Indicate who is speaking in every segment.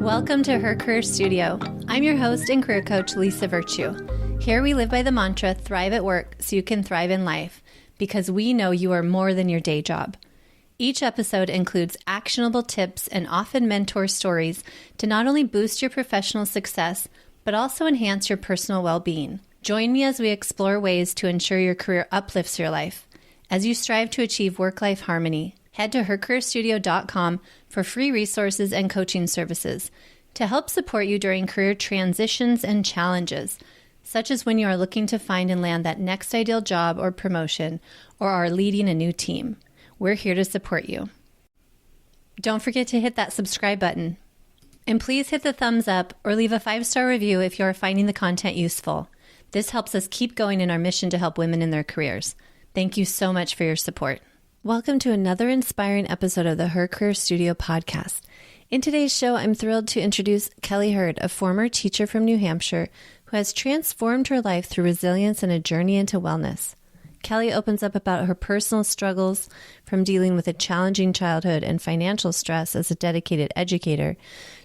Speaker 1: Welcome to Her Career Studio. I'm your host and career coach, Lisa Virtue. Here we live by the mantra, thrive at work so you can thrive in life, because we know you are more than your day job. Each episode includes actionable tips and often mentor stories to not only boost your professional success, but also enhance your personal well-being. Join me as we explore ways to ensure your career uplifts your life. As you strive to achieve work-life harmony, head to hercareerstudio.com for free resources and coaching services to help support you during career transitions and challenges, such as when you are looking to find and land that next ideal job or promotion, or are leading a new team. We're here to support you. Don't forget to hit that subscribe button. And please hit the thumbs up or leave a 5-star review if you are finding the content useful. This helps us keep going in our mission to help women in their careers. Thank you so much for your support. Welcome to another inspiring episode of the Her Career Studio podcast. In today's show, I'm thrilled to introduce Kelly Hurd, a former teacher from New Hampshire who has transformed her life through resilience and a journey into wellness. Kelly opens up about her personal struggles from dealing with a challenging childhood and financial stress as a dedicated educator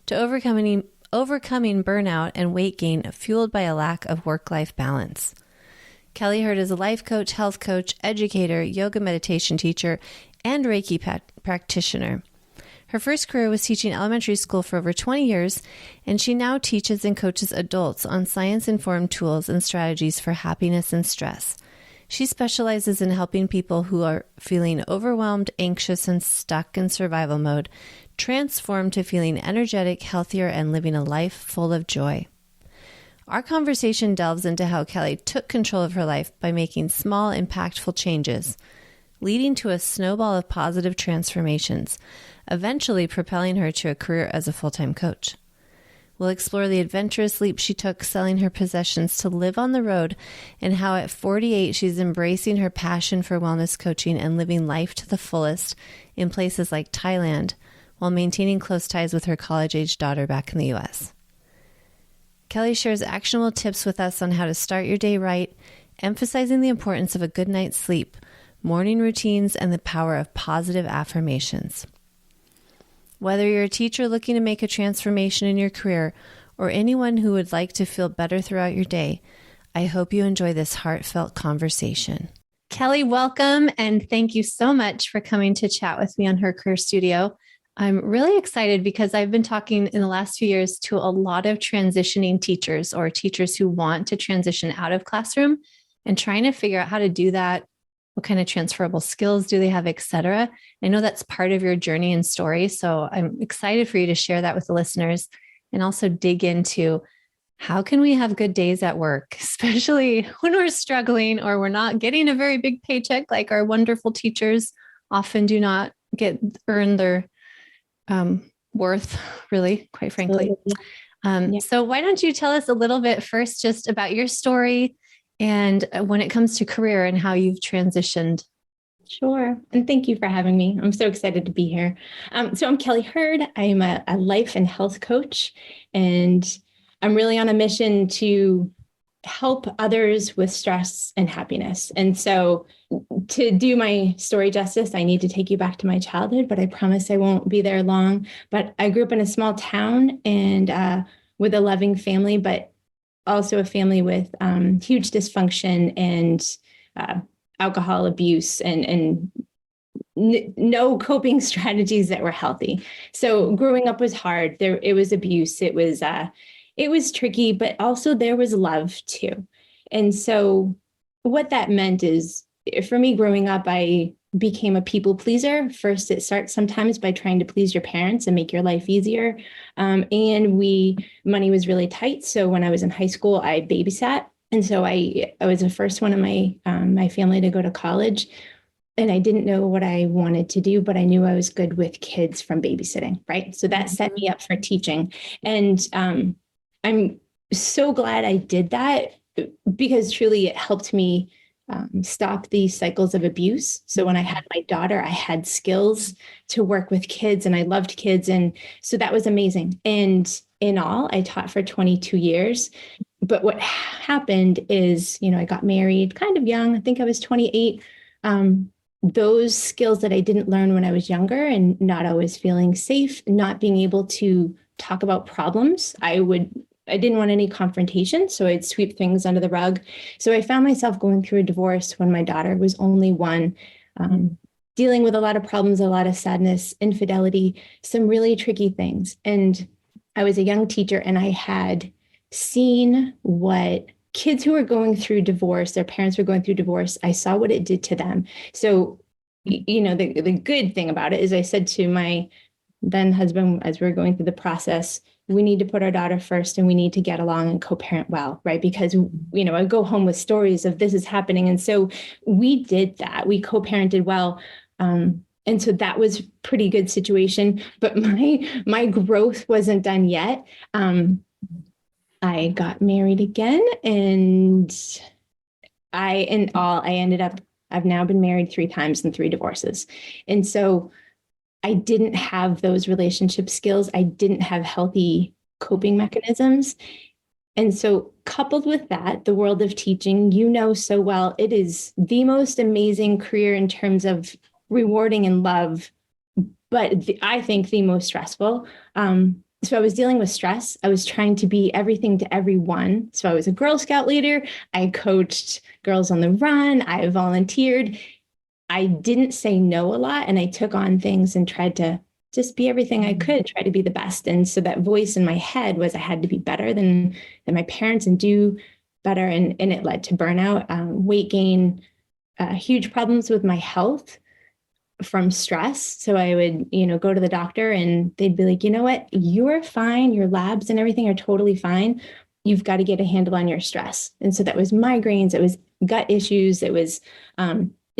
Speaker 1: to overcoming burnout and weight gain fueled by a lack of work-life balance. Kelly Hurd is a life coach, health coach, educator, yoga meditation teacher, and Reiki practitioner. Her first career was teaching elementary school for over 20 years, and she now teaches and coaches adults on science-informed tools and strategies for happiness and stress. She specializes in helping people who are feeling overwhelmed, anxious, and stuck in survival mode transform to feeling energetic, healthier, and living a life full of joy. Our conversation delves into how Kelly took control of her life by making small, impactful changes, leading to a snowball of positive transformations, eventually propelling her to a career as a full-time coach. We'll explore the adventurous leap she took selling her possessions to live on the road and how at 48 she's embracing her passion for wellness coaching and living life to the fullest in places like Thailand while maintaining close ties with her college-age daughter back in the U.S. Kelly shares actionable tips with us on how to start your day right, emphasizing the importance of a good night's sleep, morning routines, and the power of positive affirmations. Whether you're a teacher looking to make a transformation in your career or anyone who would like to feel better throughout your day, I hope you enjoy this heartfelt conversation. Kelly, welcome, and thank you so much for coming to chat with me on Her Career Studio. I'm really excited because I've been talking in the last few years to a lot of transitioning teachers or teachers who want to transition out of classroom and trying to figure out how to do that. What kind of transferable skills do they have, et cetera? I know that's part of your journey and story. So I'm excited for you to share that with the listeners and also dig into how can we have good days at work, especially when we're struggling or we're not getting a very big paycheck like our wonderful teachers often do not earn their worth, really, quite frankly. So why don't you tell us a little bit first just about your story and when it comes to career and how you've transitioned?
Speaker 2: Sure. And thank you for having me. I'm so excited to be here. So I'm Kelly Hurd. I'm a life and health coach, and I'm really on a mission to help others with stress and happiness. And so to do my story justice, I need to take you back to my childhood, but I promise I won't be there long. But I grew up in a small town and with a loving family, but also a family with huge dysfunction and alcohol abuse and no coping strategies that were healthy. So growing up was hard. It was abuse. It was tricky, but also there was love too. And so what that meant is, for me growing up, I became a people pleaser. First, it starts sometimes by trying to please your parents and make your life easier. Money was really tight. So when I was in high school, I babysat. And so I was the first one in my family to go to college. And I didn't know what I wanted to do, but I knew I was good with kids from babysitting, right? So that set me up for teaching. And I'm so glad I did that because truly it helped me stop these cycles of abuse. So when I had my daughter, I had skills to work with kids and I loved kids. And so that was amazing. And in all, I taught for 22 years. But what happened is, I got married kind of young. I think I was 28. Those skills that I didn't learn when I was younger and not always feeling safe, not being able to talk about problems. I didn't want any confrontation, so I'd sweep things under the rug. So I found myself going through a divorce when my daughter was only one, dealing with a lot of problems, a lot of sadness, infidelity, some really tricky things. And I was a young teacher, and I had seen what kids who were going through divorce, their parents were going through divorce. I saw what it did to them. So, the good thing about it is I said to my then husband, as we were going through the process, we need to put our daughter first and we need to get along and co-parent well, right? Because, I go home with stories of this is happening. And so we did that. We co-parented well. And so that was pretty good situation. But my growth wasn't done yet. I got married again, and I've now been married 3 times and 3 divorces. And so I didn't have those relationship skills. I didn't have healthy coping mechanisms. And so coupled with that, the world of teaching, so well, it is the most amazing career in terms of rewarding and love, but I think the most stressful. So I was dealing with stress. I was trying to be everything to everyone. So I was a Girl Scout leader. I coached Girls on the Run. I volunteered. I didn't say no a lot, and I took on things and tried to just be everything I could, try to be the best. And so that voice in my head was I had to be better than my parents and do better. And it led to burnout, weight gain, huge problems with my health from stress. So I would, go to the doctor and they'd be like, you know what, you're fine. Your labs and everything are totally fine. You've got to get a handle on your stress. And so that was migraines. It was gut issues. It was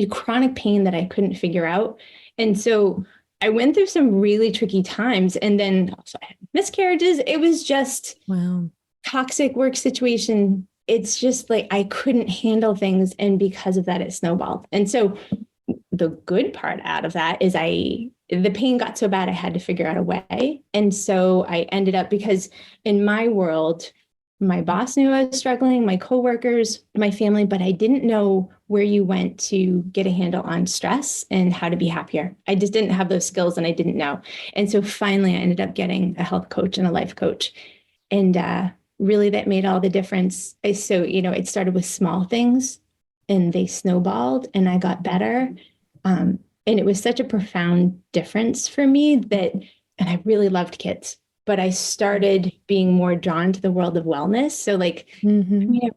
Speaker 2: chronic pain that I couldn't figure out. And so I went through some really tricky times, and then also I had miscarriages. It was just toxic work situation. It's just like I couldn't handle things. And because of that, it snowballed. And so the good part out of that is the pain got so bad, I had to figure out a way. And so I ended up, because in my world, my boss knew I was struggling, my coworkers, my family, but I didn't know where you went to get a handle on stress and how to be happier. I just didn't have those skills, and I didn't know. And so finally I ended up getting a health coach and a life coach. And really that made all the difference. So, it started with small things and they snowballed, and I got better. And it was such a profound difference for me and I really loved kids, but I started being more drawn to the world of wellness. So I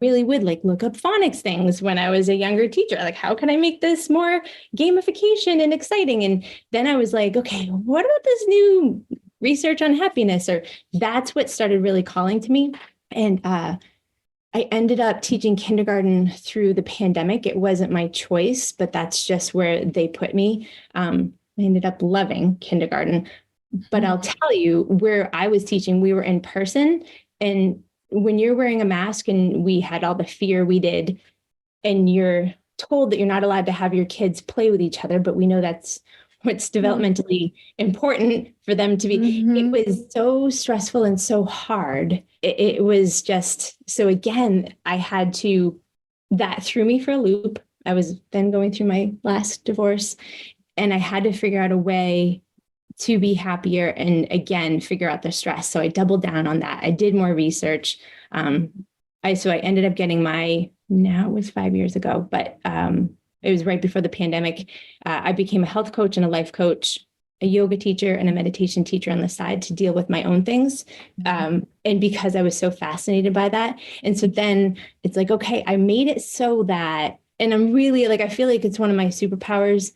Speaker 2: really would look up phonics things when I was a younger teacher. How can I make this more gamification and exciting? And then I was like, okay, what about this new research on happiness? Or that's what started really calling to me. And I ended up teaching kindergarten through the pandemic. It wasn't my choice, but that's just where they put me. I ended up loving kindergarten. But I'll tell you, where I was teaching, we were in person. And when you're wearing a mask, and we had all the fear we did, and you're told that you're not allowed to have your kids play with each other, but we know that's what's developmentally important for them to be. It was so stressful and so hard. It was just, so again, that threw me for a loop. I was then going through my last divorce, and I had to figure out a way to be happier and again, figure out the stress. So I doubled down on that. I did more research. So I ended up getting now it was 5 years ago, but it was right before the pandemic. I became a health coach and a life coach, a yoga teacher and a meditation teacher on the side to deal with my own things. And because I was so fascinated by that. And so then it's like, okay, I made it so that, and I'm really I feel like it's one of my superpowers.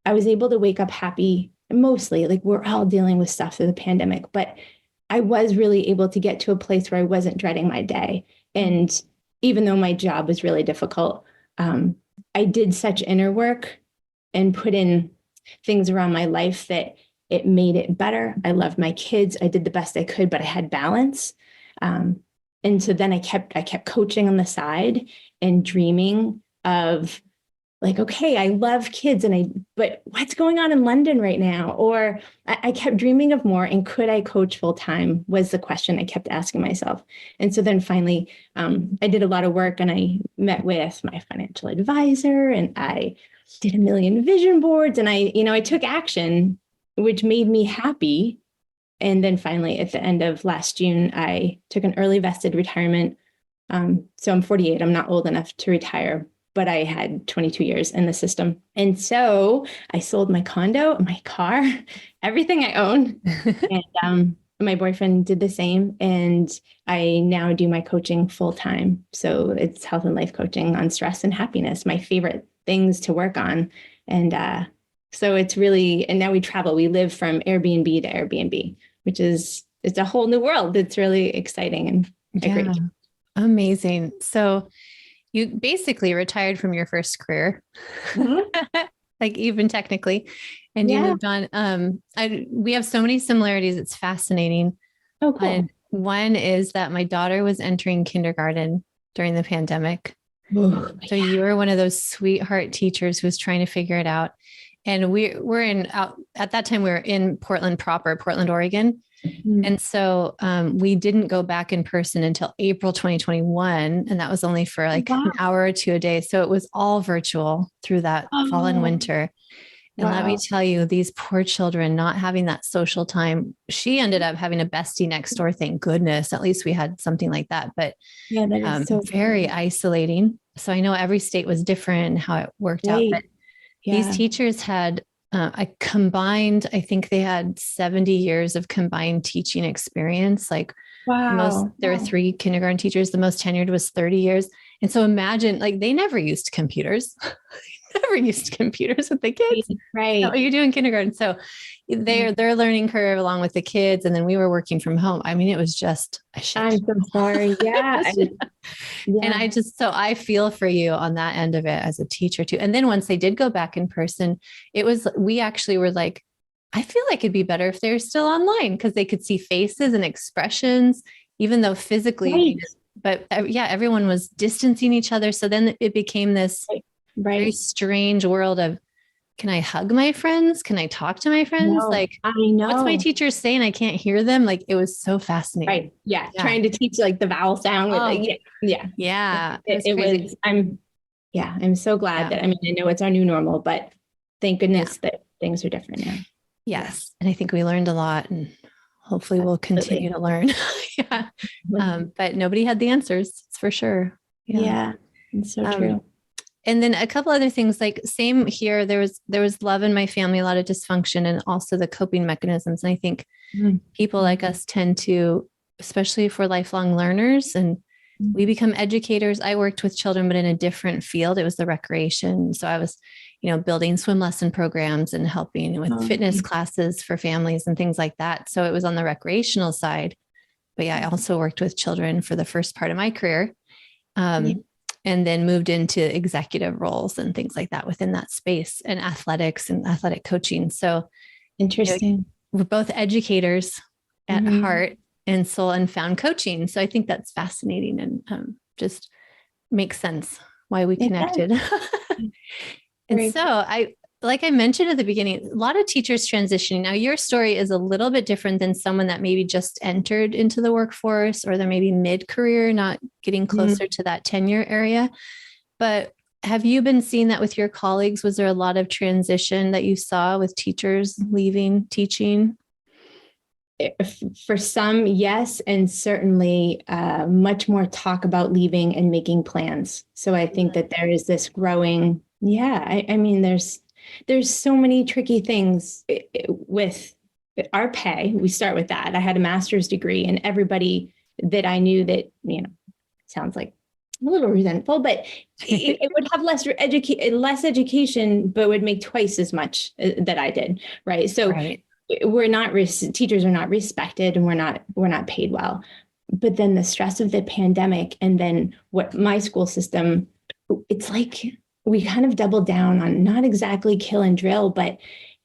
Speaker 2: I was able to wake up happy, mostly. We're all dealing with stuff through the pandemic, but I was really able to get to a place where I wasn't dreading my day. And even though my job was really difficult, I did such inner work and put in things around my life that it made it better. I loved my kids. I did the best I could, but I had balance. And so then I kept coaching on the side and dreaming of okay, I love kids, but what's going on in London right now? Or I kept dreaming of more, and could I coach full time was the question I kept asking myself. And so then finally, I did a lot of work, and I met with my financial advisor, and I did a million vision boards, and I took action, which made me happy. And then finally, at the end of last June, I took an early vested retirement. So I'm 48. I'm not old enough to retire, but I had 22 years in the system. And so I sold my condo, my car, everything I own. And my boyfriend did the same. And I now do my coaching full time. So it's health and life coaching on stress and happiness, my favorite things to work on. And so it's really, and now we travel. We live from Airbnb to Airbnb, which is, it's a whole new world. It's really exciting and great.
Speaker 1: Amazing. So you basically retired from your first career, like even technically, and you moved on. We have so many similarities. It's fascinating.
Speaker 2: Oh, cool.
Speaker 1: And one is that my daughter was entering kindergarten during the pandemic. So you were one of those sweetheart teachers who was trying to figure it out. And at that time, we were in Portland proper, Portland, Oregon. And so we didn't go back in person until April 2021. And that was only for like an hour or two a day. So it was all virtual through that fall and winter. And let me tell you, these poor children not having that social time. She ended up having a bestie next door. Thank goodness. At least we had something like that. But
Speaker 2: that is so
Speaker 1: very isolating. So I know every state was different and how it worked out. But these teachers had I think they had 70 years of combined teaching experience. Like there were 3 kindergarten teachers. The most tenured was 30 years. And so imagine, like, they never used computers, never used computers with the kids.
Speaker 2: Right.
Speaker 1: What you do in kindergarten. So their learning curve along with the kids. And then we were working from home. I mean, it was just a shit.
Speaker 2: I'm so sorry. Yeah.
Speaker 1: And I feel for you on that end of it as a teacher too. And then once they did go back in person, we actually were like, I feel like it'd be better if they're still online because they could see faces and expressions, even though physically, but everyone was distancing each other. So then it became this very strange world of, can I hug my friends? Can I talk to my friends?
Speaker 2: No,
Speaker 1: like,
Speaker 2: I know.
Speaker 1: What's my teacher saying? I can't hear them. Like, it was so fascinating.
Speaker 2: Right. Yeah. Trying to teach like the vowel sound. I'm so glad that, I know it's our new normal, but thank goodness that things are different now.
Speaker 1: Yes. And I think we learned a lot and hopefully we'll continue to learn. But nobody had the answers. It's for sure.
Speaker 2: Yeah. It's so true.
Speaker 1: And then a couple other things, like same here, there was love in my family, a lot of dysfunction, and also the coping mechanisms. And I think people like us tend to, especially if we're lifelong learners and we become educators. I worked with children, but in a different field. It was the recreation. So I was, building swim lesson programs and helping with fitness classes for families and things like that. So it was on the recreational side. But I also worked with children for the first part of my career. And then moved into executive roles and things like that within that space and athletics and athletic coaching. So
Speaker 2: interesting.
Speaker 1: We're both educators at heart and soul and found coaching. So I think that's fascinating and just makes sense why we connected. And so like I mentioned at the beginning, a lot of teachers transitioning. Now your story is a little bit different than someone that maybe just entered into the workforce or they're maybe mid-career, not getting closer to that tenure area. But have you been seeing that with your colleagues? Was there a lot of transition that you saw with teachers leaving teaching?
Speaker 2: For some, yes. And certainly much more talk about leaving and making plans. So I think that there is this growing, there's so many tricky things with our pay. We start with that. I had a master's degree and everybody that I knew that, sounds like a little resentful, but it would have less education, but would make twice as much that I did. Right. So teachers are not respected and we're not paid well. But then the stress of the pandemic and then what my school system, it's like we kind of doubled down on not exactly kill and drill, but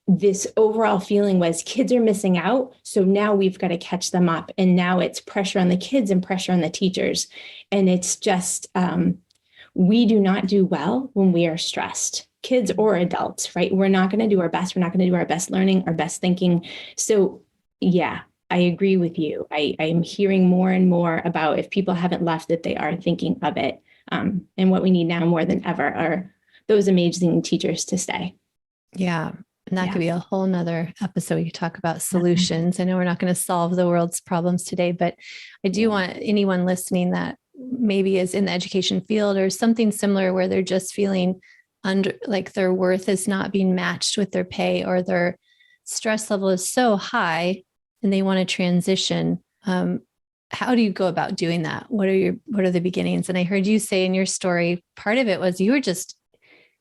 Speaker 2: this overall feeling was kids are missing out. So now we've got to catch them up. And now it's pressure on the kids and pressure on the teachers. And it's just, we do not do well when we are stressed, kids or adults, right? We're not going to do our best. We're not going to do our best learning, our best thinking. So yeah, I agree with you. I am hearing more and more about if people haven't left, that they are thinking of it. And what we need now more than ever are those amazing teachers to stay.
Speaker 1: Yeah. And that
Speaker 2: Yeah.
Speaker 1: could be a whole nother episode. You talk about solutions. I know we're not going to solve the world's problems today, but I do want anyone listening that maybe is in the education field or something similar where they're just feeling under like their worth is not being matched with their pay or their stress level is so high and they want to transition. How do you go about doing that? What are the beginnings? And I heard you say in your story, part of it was you were just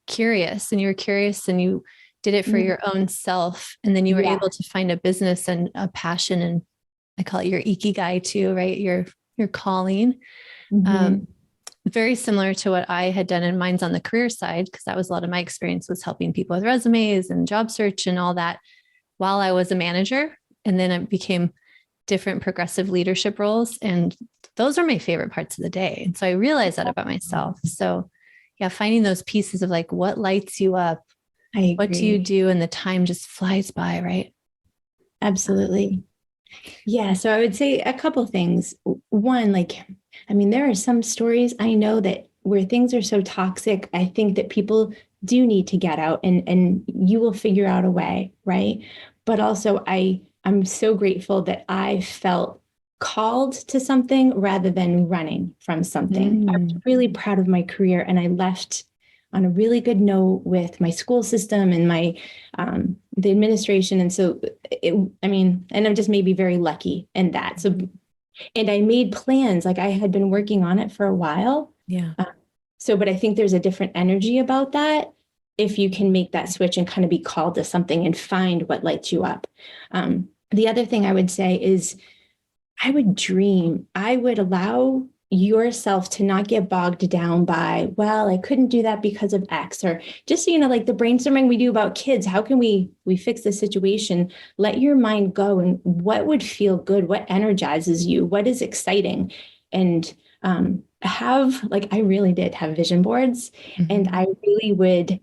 Speaker 1: curious and you did it for your own self. And then you were able to find a business and a passion. And I call it your ikigai too, right? Your calling. Very similar to what I had done, and mine's on the career side, because that was a lot of my experience was helping people with resumes and job search and all that while I was a manager. And then it became different progressive leadership roles. And those are my favorite parts of the day. And so I realized that about myself. So yeah, finding those pieces of like, what lights you up? What do you do? And the time just flies by, right?
Speaker 2: Absolutely. Yeah. So I would say a couple things. One, there are some stories I know that where things are so toxic, I think that people do need to get out and you will figure out a way, right? But also I'm so grateful that I felt called to something rather than running from something. I was really proud of my career and I left on a really good note with my school system and my the administration. And so and I'm just maybe very lucky in that. So, and I made plans, like I had been working on it for a while.
Speaker 1: Yeah.
Speaker 2: But I think there's a different energy about that if you can make that switch and kind of be called to something and find what lights you up. The other thing I would say is I would dream. I would allow yourself to not get bogged down by, well, I couldn't do that because of X, or just, like the brainstorming we do about kids. How can we fix the situation? Let your mind go and what would feel good? What energizes you? What is exciting? And I really did have vision boards and I really would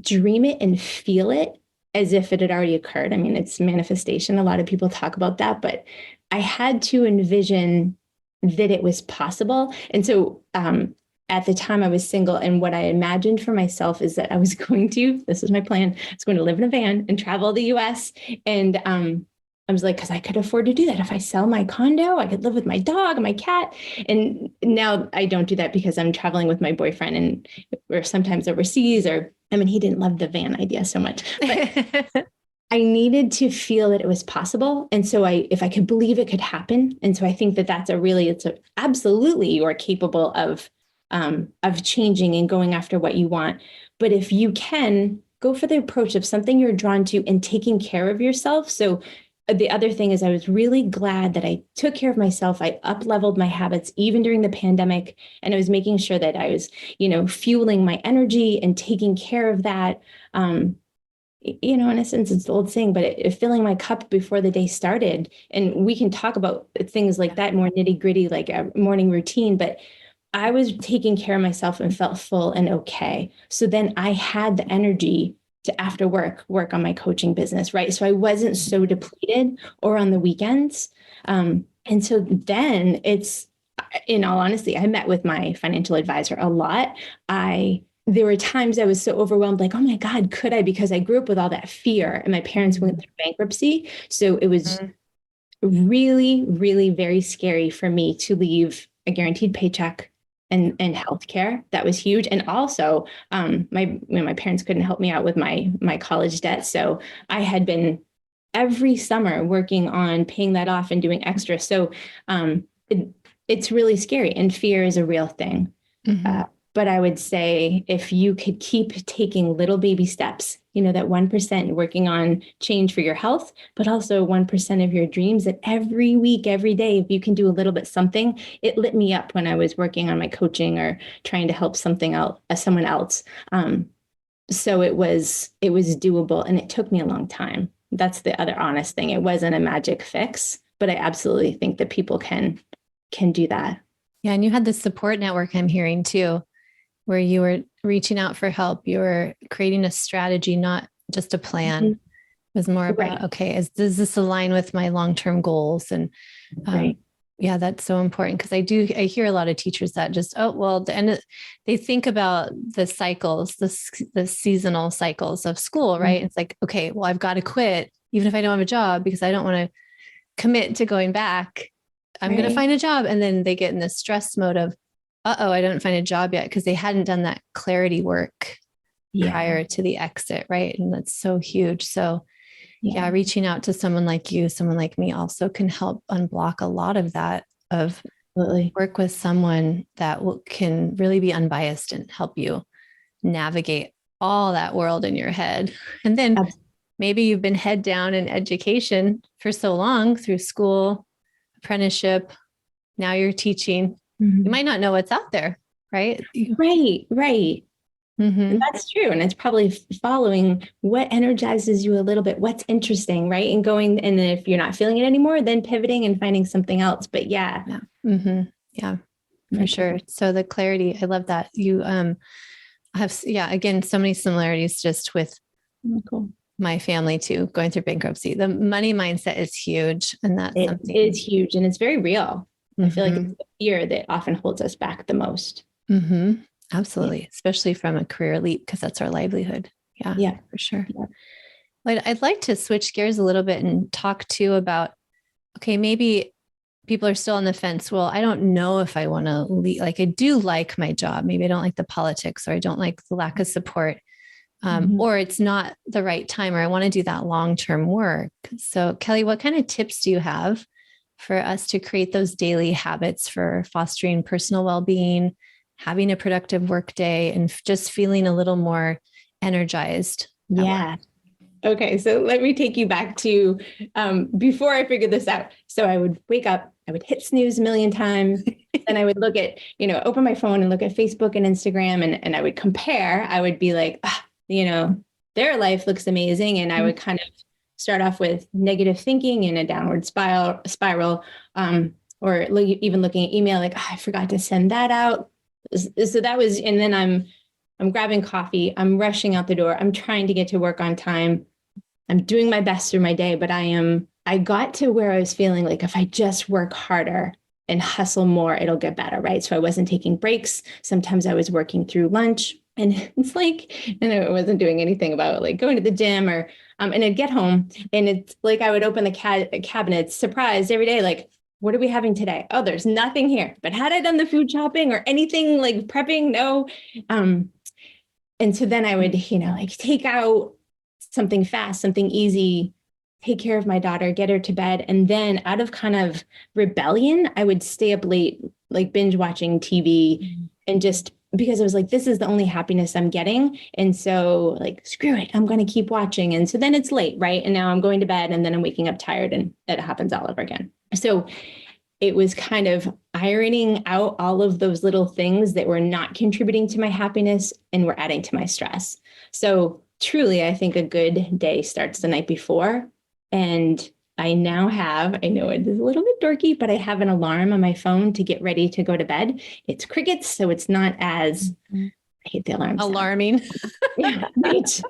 Speaker 2: dream it and feel it as if it had already occurred. I mean, it's manifestation. A lot of people talk about that, but I had to envision that it was possible. And so at the time I was single, and what I imagined for myself is that I was this is my plan, I was going to live in a van and travel the US. And I was like, because I could afford to do that. If I sell my condo, I could live with my dog and my cat. And now I don't do that because I'm traveling with my boyfriend and we're sometimes overseas, he didn't love the van idea so much. But I needed to feel that it was possible. And so if I could believe it could happen. And so I think that absolutely you are capable of changing and going after what you want. But if you can go for the approach of something you're drawn to and taking care of yourself. So the other thing is I was really glad that I took care of myself. I up-leveled my habits even during the pandemic. And I was making sure that I was, fueling my energy and taking care of that. In a sense, it's the old saying, but filling my cup before the day started. And we can talk about things like that, more nitty gritty, like a morning routine, but I was taking care of myself and felt full and okay. So then I had the energy to after work on my coaching business, right? So I wasn't so depleted or on the weekends. And so then in all honesty, I met with my financial advisor a lot. There were times I was so overwhelmed, like, oh my God, could I? Because I grew up with all that fear and my parents went through bankruptcy. So it was really, really very scary for me to leave a guaranteed paycheck and healthcare. That was huge. And also my parents couldn't help me out with my college debt. So I had been every summer working on paying that off and doing extra. So it's really scary and fear is a real thing. But I would say if you could keep taking little baby steps, that 1% working on change for your health, but also 1% of your dreams, that every week, every day, if you can do a little bit something. It lit me up when I was working on my coaching or trying to help someone else. So it was doable and it took me a long time. That's the other honest thing. It wasn't a magic fix, but I absolutely think that people can do that.
Speaker 1: Yeah. And you had this support network I'm hearing too, where you were reaching out for help. You were creating a strategy, not just a plan. It was more about, okay, does this align with my long-term goals? And Yeah, that's so important because I hear a lot of teachers that just, oh, well, they think about the cycles, the seasonal cycles of school, right?
Speaker 2: Mm-hmm.
Speaker 1: It's like, okay, well, I've got to quit even if I don't have a job because I don't want to commit to going back. I'm going to
Speaker 2: Right.
Speaker 1: find a job. And then they get in this stress mode of, uh-oh, I didn't find a job yet because they hadn't done that clarity work
Speaker 2: Yeah.
Speaker 1: prior to the exit, right? And that's so huge. So yeah,
Speaker 2: Yeah.
Speaker 1: reaching out to someone like you, someone like me also can help unblock a lot of that, of
Speaker 2: Absolutely.
Speaker 1: work with someone that can really be unbiased and help you navigate all that world in your head. And then maybe you've been head down in education for so long through school, apprenticeship, now you're teaching. You
Speaker 2: Mhm.
Speaker 1: might not know what's out there, right?
Speaker 2: Right, right. And
Speaker 1: Mm-hmm.
Speaker 2: that's true. And it's probably following what energizes you a little bit, what's interesting, right? And going, and then if you're not feeling it anymore, then pivoting and finding something else. But yeah,
Speaker 1: Yeah. Mm-hmm. Yeah, for
Speaker 2: that's
Speaker 1: sure. So the clarity, I love that. You have, yeah, again, so many similarities just with
Speaker 2: cool.
Speaker 1: my family too, going through bankruptcy. The money mindset is huge. And that's
Speaker 2: It is
Speaker 1: something.
Speaker 2: huge and it's very real. I feel like
Speaker 1: Mm-hmm.
Speaker 2: it's the fear that often holds us back the most.
Speaker 1: Mm-hmm.
Speaker 2: Yeah.
Speaker 1: Absolutely. Especially from a career leap, because that's our livelihood. Yeah,
Speaker 2: Yeah.
Speaker 1: for sure.
Speaker 2: Yeah.
Speaker 1: But I'd like to switch gears a little bit and talk too about, okay, maybe people are still on the fence. Well, I don't know if I want to leave. Like, I do like my job. Maybe I don't like the politics or I don't like the lack of support.
Speaker 2: Mhm.
Speaker 1: Or it's not the right time, or I want to do that long-term work. So, Kelly, what kind of tips do you have for us to create those daily habits for fostering personal well-being, having a productive work day, and just feeling a little more energized at work?
Speaker 2: Yeah. Okay, so let me take you back to before I figured this out. So I would wake up, I would hit snooze a million times, then I would look at, open my phone and look at Facebook and Instagram, and I would compare. I would be like, their life looks amazing, and I would kind of start off with negative thinking in a downward spiral, or even looking at email, like, I forgot to send that out. So that was, and then I'm grabbing coffee, I'm rushing out the door, I'm trying to get to work on time. I'm doing my best through my day, but I got to where I was feeling like if I just work harder and hustle more, it'll get better, right? So I wasn't taking breaks. Sometimes I was working through lunch, and it's like, and I wasn't doing anything about like going to the gym or, and I'd get home and it's like I would open the cabinet, surprised every day, like, what are we having today? Oh, there's nothing here. But had I done the food shopping or anything like prepping? No. Um, and so then I would, like take out something fast, something easy, take care of my daughter, get her to bed. And then out of kind of rebellion, I would stay up late, like binge watching TV and just because I was like, this is the only happiness I'm getting. And so, like, screw it, I'm going to keep watching. And so then it's late, right? And now I'm going to bed and then I'm waking up tired and it happens all over again. So it was kind of ironing out all of those little things that were not contributing to my happiness and were adding to my stress. So truly, I think a good day starts the night before. And I now have, I know it is a little bit dorky, but I have an alarm on my phone to get ready to go to bed. It's crickets, so it's not as, I hate the alarm sound.
Speaker 1: Alarming.
Speaker 2: Yeah, right.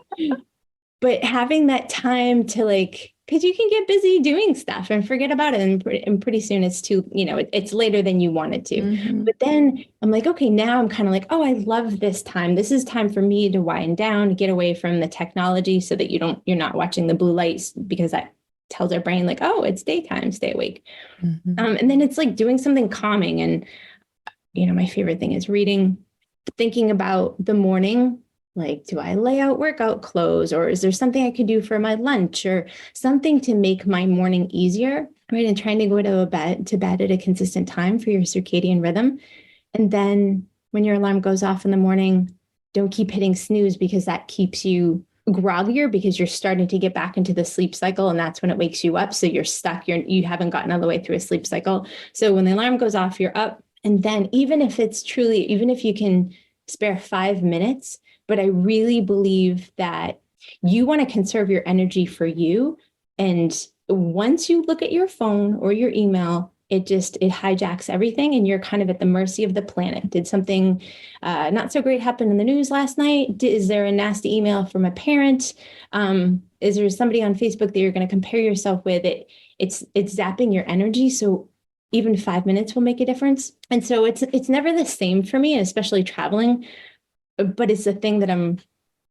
Speaker 2: But having that time to like, because you can get busy doing stuff and forget about it. And pretty soon it's too, it's later than you wanted to.
Speaker 1: Mm-hmm.
Speaker 2: But then I'm like, okay, now I'm kind of like, oh, I love this time. This is time for me to wind down, to get away from the technology so that you're not watching the blue lights because that tells our brain like, oh, it's daytime, stay awake.
Speaker 1: Mm-hmm.
Speaker 2: And then it's like doing something calming. And, my favorite thing is reading, thinking about the morning. Like, do I lay out workout clothes or is there something I could do for my lunch or something to make my morning easier? Right. And trying to go to bed at a consistent time for your circadian rhythm. And then when your alarm goes off in the morning, don't keep hitting snooze because that keeps you groggier because you're starting to get back into the sleep cycle and that's when it wakes you up. So you're stuck. You haven't gotten all the way through a sleep cycle. So when the alarm goes off, you're up. And then even if you can spare 5 minutes, but I really believe that you want to conserve your energy for you. And once you look at your phone or your email, it hijacks everything and you're kind of at the mercy of the planet. Did something not so great happen in the news last night? Is there a nasty email from a parent? Is there somebody on Facebook that you're going to compare yourself with? It's zapping your energy. So even 5 minutes will make a difference. And so it's never the same for me, especially traveling, but it's a thing that I'm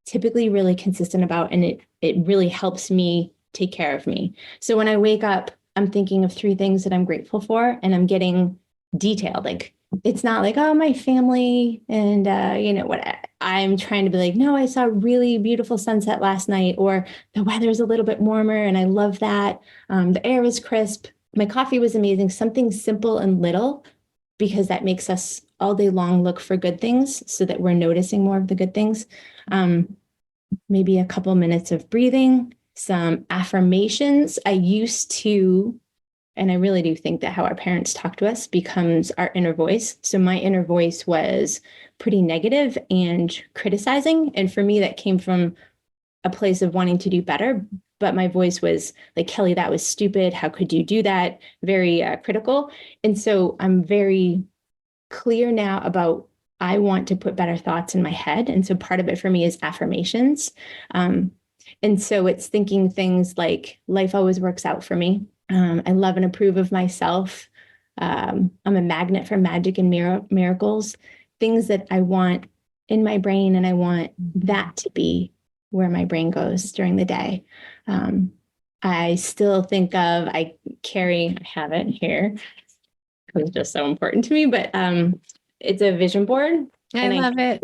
Speaker 2: typically really consistent about, and it really helps me take care of me. So when I wake up, I'm thinking of 3 things that I'm grateful for, and I'm getting detailed. Like, it's not like, oh, my family and what I'm trying to be like, no, I saw a really beautiful sunset last night, or the weather's a little bit warmer and I love that. The air was crisp. My coffee was amazing. Something simple and little, because that makes us all day long look for good things so that we're noticing more of the good things. Maybe a couple minutes of breathing, some affirmations. I used to, and I really do think that how our parents talk to us becomes our inner voice. So my inner voice was pretty negative and criticizing. And for me, that came from a place of wanting to do better. But my voice was like, Kelly, that was stupid. How could you do that? Very critical. And so I'm very clear now about, I want to put better thoughts in my head. And so part of it for me is affirmations. And so it's thinking things like, life always works out for me. I love and approve of myself. I'm a magnet for magic and miracles, things that I want in my brain. And I want that to be where my brain goes during the day. I still think of, I have it here. It's just so important to me, but it's a vision board.
Speaker 1: I love it.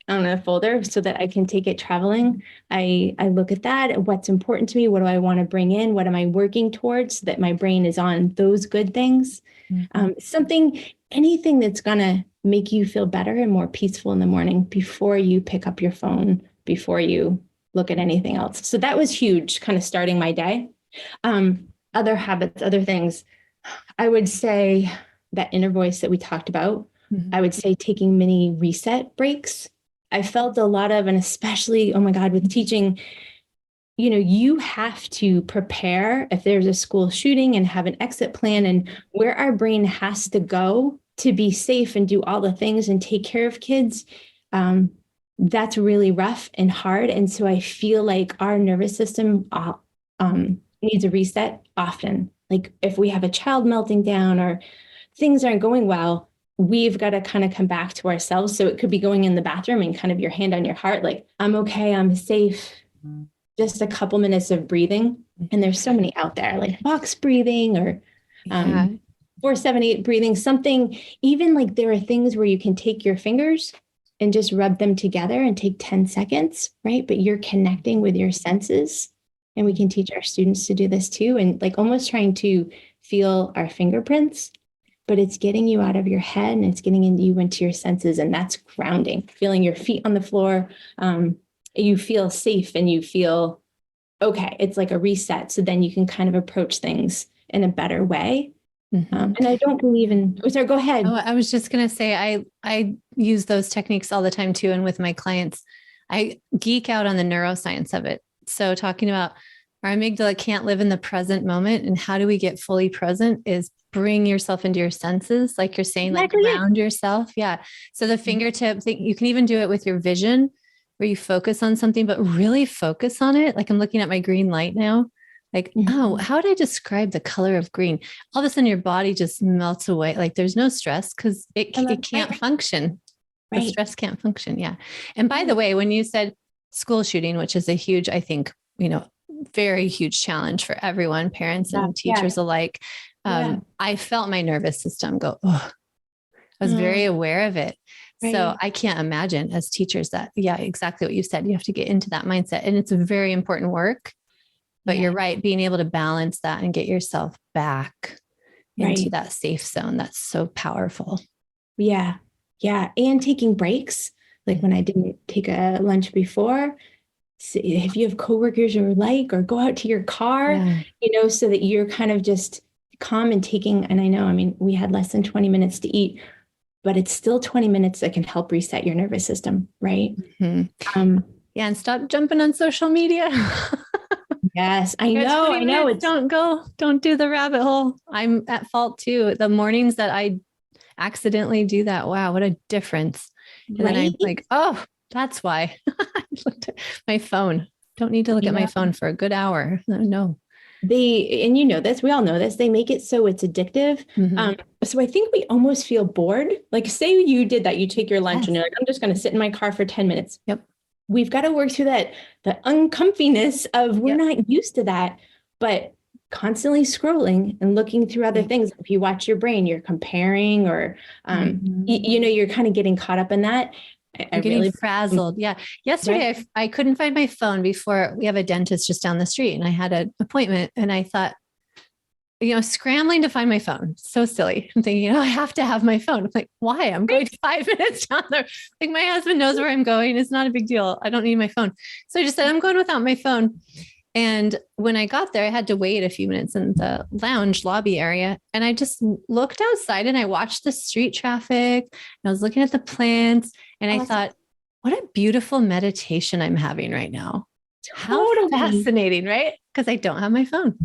Speaker 2: On a folder so that I can take it traveling. I look at that, what's important to me, what do I want to bring in, what am I working towards, so that my brain is on those good things. Anything that's gonna make you feel better and more peaceful in the morning before you pick up your phone, before you look at anything else. So that was huge, kind of starting my day. Other habits, other things, I would say that inner voice that we talked about. I would say taking mini reset breaks. I felt a lot of, and especially, oh my God, with teaching, you have to prepare if there's a school shooting and have an exit plan, and where our brain has to go to be safe and do all the things and take care of kids. That's really rough and hard. And so I feel like our nervous system needs a reset often. Like if we have a child melting down or things aren't going well, we've got to kind of come back to ourselves. So it could be going in the bathroom and kind of your hand on your heart, like, I'm okay, I'm safe. Just a couple minutes of breathing. And there's so many out there, like box breathing or 4-7-8 breathing, something. Even like there are things where you can take your fingers and just rub them together and take 10 seconds, right? But you're connecting with your senses. And we can teach our students to do this too. And like almost trying to feel our fingerprints, but it's getting you out of your head and it's getting you into your senses. And that's grounding, feeling your feet on the floor. You feel safe and you feel, okay, it's like a reset. So then you can kind of approach things in a better way. And I don't believe in, sorry, go ahead.
Speaker 1: Oh, I was just going to say, I use those techniques all the time too. And with my clients, I geek out on the neuroscience of it. So talking about our amygdala can't live in the present moment. And how do we get fully present is bring yourself into your senses. Like you're saying, like ground yourself. Yeah. So the fingertip thing, you can even do it with your vision where you focus on something, but really focus on it. Like I'm looking at my green light now. Like, oh, how would I describe the color of green? All of a sudden your body just melts away. Like there's no stress because it can't function. The stress can't function. Yeah. And by the way, when you said school shooting, which is a huge, I think, very huge challenge for everyone, parents and teachers alike. I felt my nervous system go, oh, I was very aware of it. Right. So I can't imagine as teachers that, exactly what you said. You have to get into that mindset and it's a very important work, but you're right. Being able to balance that and get yourself back into that safe zone. That's so powerful.
Speaker 2: Yeah. Yeah. And taking breaks. Like when I didn't take a lunch before, if you have coworkers or go out to your car, so that you're kind of just calm and taking, and I know, we had less than 20 minutes to eat, but it's still 20 minutes that can help reset your nervous system. Right.
Speaker 1: And stop jumping on social media.
Speaker 2: Yes, I know.
Speaker 1: Don't do the rabbit hole. I'm at fault too. The mornings that I accidentally do that. Wow. What a difference. And then I'm like, oh, that's why I looked at my phone. Don't need to look at my phone for a good hour. No.
Speaker 2: and you know this, we all know this, they make it so it's addictive.
Speaker 1: Mhm.
Speaker 2: So I think we almost feel bored. Like say you did that, you take your lunch and
Speaker 1: Yes.
Speaker 2: you're like, I'm just going to sit in my car for 10 minutes.
Speaker 1: Yep.
Speaker 2: We've got to work through that, the uncomfiness of we're
Speaker 1: Yep.
Speaker 2: not used to that, but constantly scrolling and looking through other
Speaker 1: Right.
Speaker 2: things. If you watch your brain, you're comparing or,
Speaker 1: Mhm.
Speaker 2: you know, you're kind of getting caught up in that. I
Speaker 1: You're getting
Speaker 2: really,
Speaker 1: frazzled. Yeah. Yesterday,
Speaker 2: right?
Speaker 1: I couldn't find my phone before we have a dentist just down the street and I had an appointment and I thought, scrambling to find my phone. So silly. I'm thinking, I have to have my phone. I'm like, why? I'm going 5 minutes down there. Like my husband knows where I'm going. It's not a big deal. I don't need my phone. So I just said, I'm going without my phone. And when I got there, I had to wait a few minutes in the lounge lobby area. And I just looked outside and I watched the street traffic. And I was looking at the plants and I
Speaker 2: Awesome.
Speaker 1: thought, what a beautiful meditation I'm having right now. How
Speaker 2: Totally.
Speaker 1: fascinating, right? Because I don't have my phone.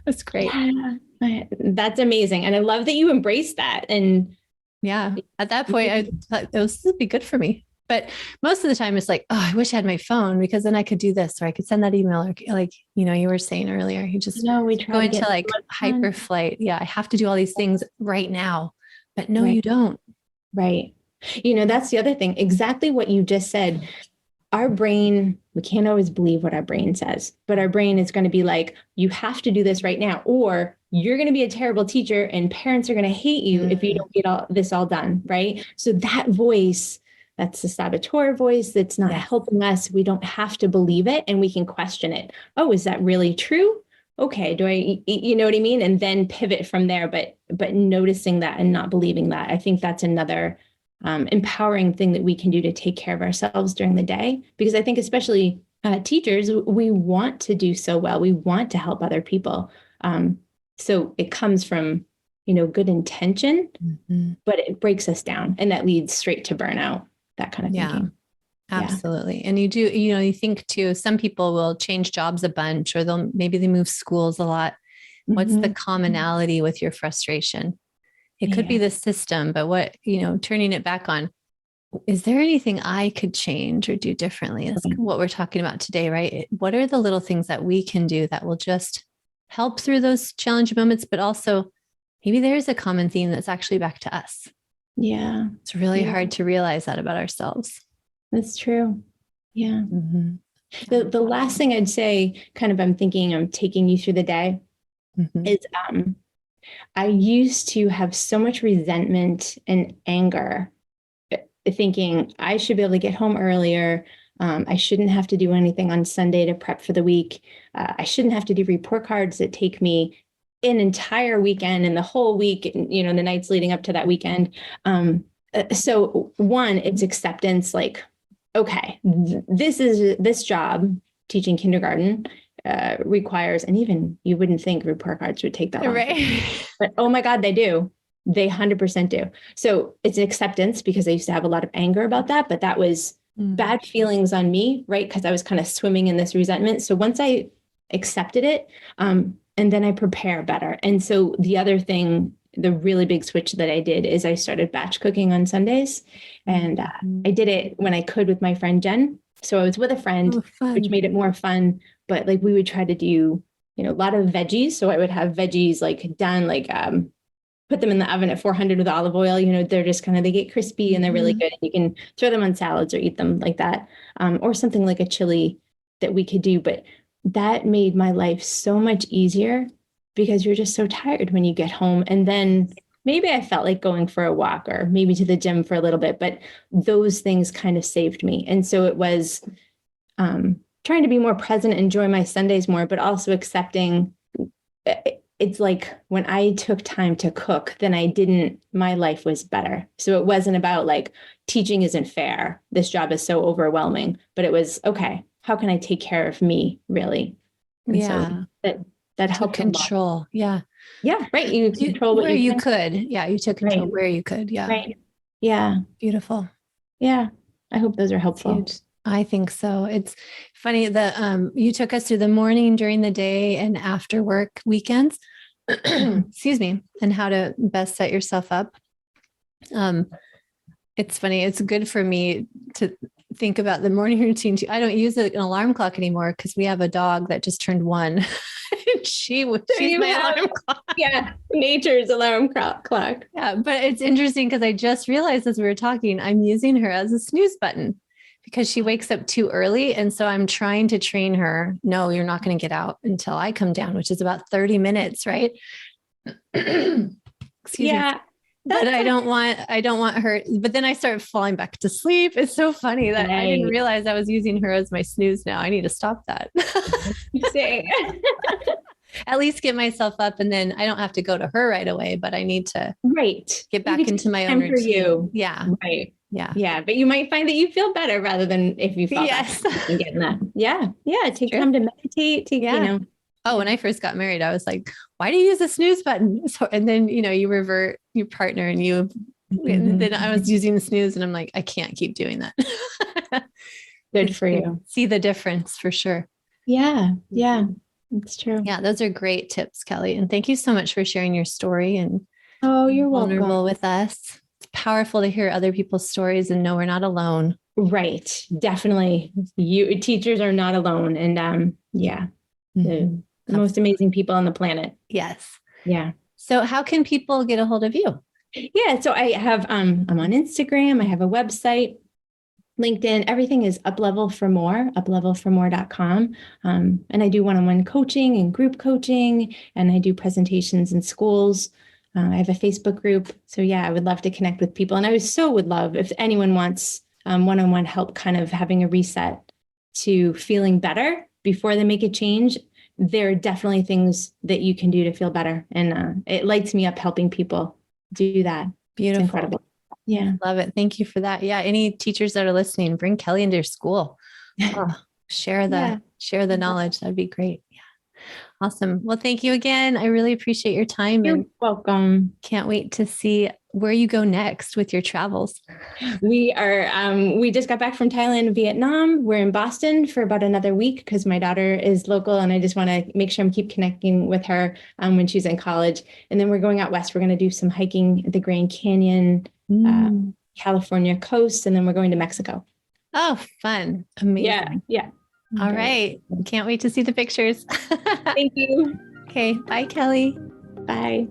Speaker 1: It's great.
Speaker 2: Yeah, that's amazing. And I love that you embrace that. And
Speaker 1: Yeah. At that point, I thought this would be good for me. But most of the time, it's like, oh, I wish I had my phone because then I could do this or I could send that email or like, you were saying earlier, you just
Speaker 2: no, we
Speaker 1: go
Speaker 2: try to
Speaker 1: into
Speaker 2: get so
Speaker 1: like
Speaker 2: much
Speaker 1: hyper
Speaker 2: done.
Speaker 1: flight. Yeah. I have to do all these things right now. But no,
Speaker 2: Right,
Speaker 1: you don't.
Speaker 2: right. You know, that's the other thing. Exactly what you just said. Our brain, we can't always believe what our brain says, but our brain is going to be like, you have to do this right now, or you're going to be a terrible teacher and parents are going to hate you if you
Speaker 1: Mm,
Speaker 2: don't get all done. Right. So that voice, that's the saboteur voice that's not
Speaker 1: yes.
Speaker 2: helping us. We don't have to believe it and we can question it. Oh, is that really true? Okay. You know what I mean? And then pivot from there. But noticing that and not believing that, I think that's another empowering thing that we can do to take care of ourselves during the day. Because I think, especially teachers, we want to do so well. We want to help other people. So it comes from, good intention,
Speaker 1: Mhm.
Speaker 2: but it breaks us down and that leads straight to burnout, that kind of
Speaker 1: Yeah.
Speaker 2: thinking. Yeah.
Speaker 1: Absolutely. And you think too, some people will change jobs a bunch or maybe they move schools a lot. What's the
Speaker 2: Mm-hmm.
Speaker 1: commonality with your frustration? It could be
Speaker 2: Yeah.
Speaker 1: the system, but turning it back on, is there anything I could change or do differently? That's what we're talking about today, right? What are the little things that we can do that will just help through those challenging moments, but also maybe there's a common theme that's actually back to us.
Speaker 2: Yeah.
Speaker 1: It's really
Speaker 2: Yeah.
Speaker 1: hard to realize that about ourselves.
Speaker 2: That's true. Yeah.
Speaker 1: Mm-hmm.
Speaker 2: The last thing I'd say, kind of, I'm thinking I'm taking you through the day,
Speaker 1: Mm-hmm.
Speaker 2: is I used to have so much resentment and anger, thinking I should be able to get home earlier. I shouldn't have to do anything on Sunday to prep for the week. I shouldn't have to do report cards that take me an entire weekend and the whole week, the nights leading up to that weekend. So one, it's acceptance, like, okay, this job, teaching kindergarten, requires, and even you wouldn't think report cards would take that long.
Speaker 1: Right.
Speaker 2: But oh my God, they do. They 100% do. So it's an acceptance, because I used to have a lot of anger about that, but that was
Speaker 1: Mm.
Speaker 2: bad feelings on me, right? Because I was kind of swimming in this resentment. So once I accepted it, and then I prepare better. And so the other thing, the really big switch that I did, is I started batch cooking on Sundays. And I did it when I could with my friend Jen. So I was with a friend,
Speaker 1: Oh,
Speaker 2: which
Speaker 1: fun.
Speaker 2: made it more fun. But like we would try to do, a lot of veggies. So I would have veggies like done, like put them in the oven at 400 with olive oil. They're just they get crispy and they're really
Speaker 1: Mm-hmm.
Speaker 2: good. You can throw them on salads or eat them like that, or something like a chili that we could do. But that made my life so much easier, because you're just so tired when you get home. And then maybe I felt like going for a walk or maybe to the gym for a little bit, but those things kind of saved me. And so it was trying to be more present, enjoy my Sundays more, but also accepting it's like when I took time to cook, then my life was better. So it wasn't about like teaching isn't fair. This job is so overwhelming, but it was, okay, how can I take care of me really? And so
Speaker 1: Yeah.
Speaker 2: that
Speaker 1: Took
Speaker 2: helped a lot.
Speaker 1: control. Yeah.
Speaker 2: Yeah, right. You control what
Speaker 1: Where
Speaker 2: you
Speaker 1: you
Speaker 2: can.
Speaker 1: could. Yeah. You took control
Speaker 2: Right.
Speaker 1: where you could. Yeah.
Speaker 2: Right. Yeah.
Speaker 1: Beautiful.
Speaker 2: Yeah. I hope those are
Speaker 1: It's
Speaker 2: helpful.
Speaker 1: huge. I think so. It's funny that you took us through the morning, during the day, and after work weekends.
Speaker 2: Mhm.
Speaker 1: Excuse me, and how to best set yourself up. Um, it's funny. It's good for me to think about the morning routine too. I don't use an alarm clock anymore because we have a dog that just turned 1. She's
Speaker 2: you
Speaker 1: my
Speaker 2: have-
Speaker 1: alarm clock.
Speaker 2: Yeah, nature's alarm clock.
Speaker 1: Yeah, but it's interesting because I just realized as we were talking, I'm using her as a snooze button because she wakes up too early. And so I'm trying to train her. No, you're not going to get out until I come down, which is about 30 minutes, right? Excuse me. But I don't want her, but then I start falling back to sleep. It's so funny that I didn't realize I was using her as my snooze now. I need to stop that. At least get myself up, and then I don't have to go to her right away, but I need to get back into my own routine.
Speaker 2: You.
Speaker 1: Yeah.
Speaker 2: Right.
Speaker 1: Yeah.
Speaker 2: Yeah. But you might find that you feel better rather than if you fall back and getting that. Yeah. Yeah. Take time to meditate.
Speaker 1: Oh, when I first got married, I was like, why do you use the snooze button? So, and then, you revert your partner and then I was using the snooze and I'm like, I can't keep doing that.
Speaker 2: Good for you.
Speaker 1: See the difference for sure.
Speaker 2: Yeah. Yeah. It's true.
Speaker 1: Yeah. Those are great tips, Kelly. And thank you so much for sharing your story and
Speaker 2: you're
Speaker 1: vulnerable
Speaker 2: welcome.
Speaker 1: with us. It's powerful to hear other people's stories and know we're not alone.
Speaker 2: Right. Definitely. Teachers are not alone. And the most amazing people on the planet.
Speaker 1: Yes.
Speaker 2: Yeah.
Speaker 1: So how can people get a hold of you?
Speaker 2: Yeah. So I have, I'm on Instagram. I have a website, LinkedIn, everything is uplevel for more, uplevelformore.com. And I do one-on-one coaching and group coaching, and I do presentations in schools. I have a Facebook group. So yeah, I would love to connect with people. And I would love if anyone wants one-on-one help, kind of having a reset to feeling better before they make a change. There are definitely things that you can do to feel better. And it lights me up helping people do that.
Speaker 1: Beautiful.
Speaker 2: It's incredible. Yeah.
Speaker 1: Love it. Thank you for that. Yeah. Any teachers that are listening, bring Kelly into your school. Share the knowledge. That'd be great. Yeah. Awesome. Well, thank you again. I really appreciate your time.
Speaker 2: You're welcome.
Speaker 1: Can't wait to see where you go next with your travels.
Speaker 2: We just got back from Thailand and Vietnam. We're in Boston for about another week because my daughter is local and I just want to make sure I'm keep connecting with her when she's in college. And then we're going out west. We're going to do some hiking at the Grand Canyon, California coast, and then we're going to Mexico.
Speaker 1: Oh, fun. Amazing.
Speaker 2: Yeah.
Speaker 1: All right. Can't wait to see the pictures.
Speaker 2: Thank you.
Speaker 1: Okay. Bye, Kelly.
Speaker 2: Bye.